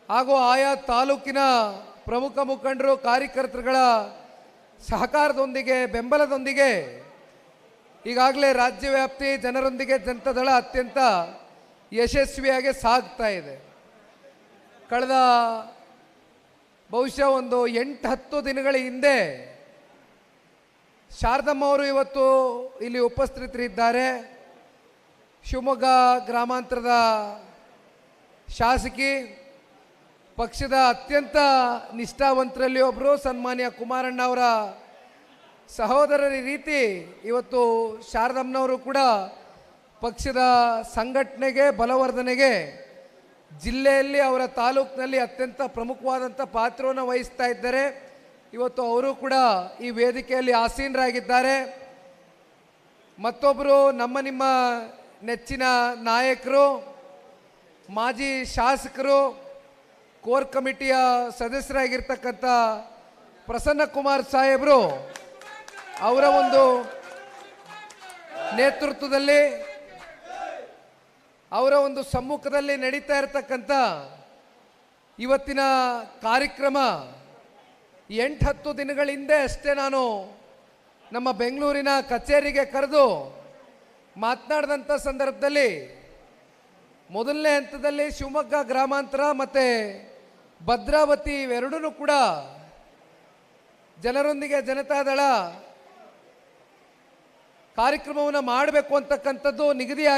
ಹಾಗೂ ಆಯಾ ತಾಲೂಕಿನ ಪ್ರಮುಖ ಮುಖಂಡರು ಕಾರ್ಯಕರ್ತರುಗಳ ಸಹಕಾರದೊಂದಿಗೆ ಬೆಂಬಲದೊಂದಿಗೆ ಈಗಾಗಲೇ ರಾಜ್ಯವ್ಯಾಪ್ತಿ ಜನರೊಂದಿಗೆ ಜನತಾದಳ ಅತ್ಯಂತ ಯಶಸ್ವಿಯಾಗಿ ಸಾಗ್ತಾ ಇದೆ. ಕಳೆದ ಬಹುಶಃ ಒಂದು 8-10 ದಿನಗಳ ಹಿಂದೆ ಶಾರದಮ್ಮ ಅವರು ಇವತ್ತು ಇಲ್ಲಿ ಉಪಸ್ಥಿತರಿದ್ದಾರೆ. ಶಿವಮೊಗ್ಗ ಗ್ರಾಮಾಂತರದ ಶಾಸಕಿ, ಪಕ್ಷದ ಅತ್ಯಂತ ನಿಷ್ಠಾವಂತರಲ್ಲಿ ಒಬ್ಬರು, ಸನ್ಮಾನ್ಯ ಕುಮಾರಣ್ಣ ಅವರ ಸಹೋದರರ ರೀತಿ ಇವತ್ತು ಶಾರದಮ್ಮನವರು ಕೂಡ ಪಕ್ಷದ ಸಂಘಟನೆಗೆ ಬಲವರ್ಧನೆಗೆ ಜಿಲ್ಲೆಯಲ್ಲಿ ಅವರ ತಾಲೂಕಿನಲ್ಲಿ ಅತ್ಯಂತ ಪ್ರಮುಖವಾದಂಥ ಪಾತ್ರವನ್ನು ವಹಿಸ್ತಾ ಇದ್ದಾರೆ. ಇವತ್ತು ಅವರು ಕೂಡ ಈ ವೇದಿಕೆಯಲ್ಲಿ ಆಸೀನರಾಗಿದ್ದಾರೆ. ಮತ್ತೊಬ್ಬರು ನಿಮ್ಮ ನೆಚ್ಚಿನ ನಾಯಕರು, ಮಾಜಿ ಶಾಸಕರು, ಕೋರ್ ಕಮಿಟಿಯ ಸದಸ್ಯರಾಗಿರ್ತಕ್ಕಂಥ ಪ್ರಸನ್ನ ಕುಮಾರ್ ಸಾಹೇಬರು ಅವರ ಒಂದು ನೇತೃತ್ವದಲ್ಲಿ, ಅವರ ಒಂದು ಸಮ್ಮುಖದಲ್ಲಿ ನಡೀತಾ ಇರತಕ್ಕಂಥ ಇವತ್ತಿನ ಕಾರ್ಯಕ್ರಮ 8-10 ದಿನಗಳ ಹಿಂದೆ ಅಷ್ಟೇ ನಾನು ನಮ್ಮ ಬೆಂಗಳೂರಿನ ಕಚೇರಿಗೆ ಕರೆದು ಮಾತನಾಡಿದಂಥ ಸಂದರ್ಭದಲ್ಲಿ ಮೊದಲನೇ ಹಂತದಲ್ಲಿ ಶಿವಮೊಗ್ಗ ಗ್ರಾಮಾಂತರ ಮತ್ತು ಭದ್ರಾವತಿ ಇವೆರಡೂ ಕೂಡ ಜನರೊಂದಿಗೆ ಜನತಾದಳ ಕಾರ್ಯಕ್ರಮವನ್ನು ಮಾಡಬೇಕು ಅಂತಕ್ಕಂಥದ್ದು ನಿಗದಿಯಾಗಿ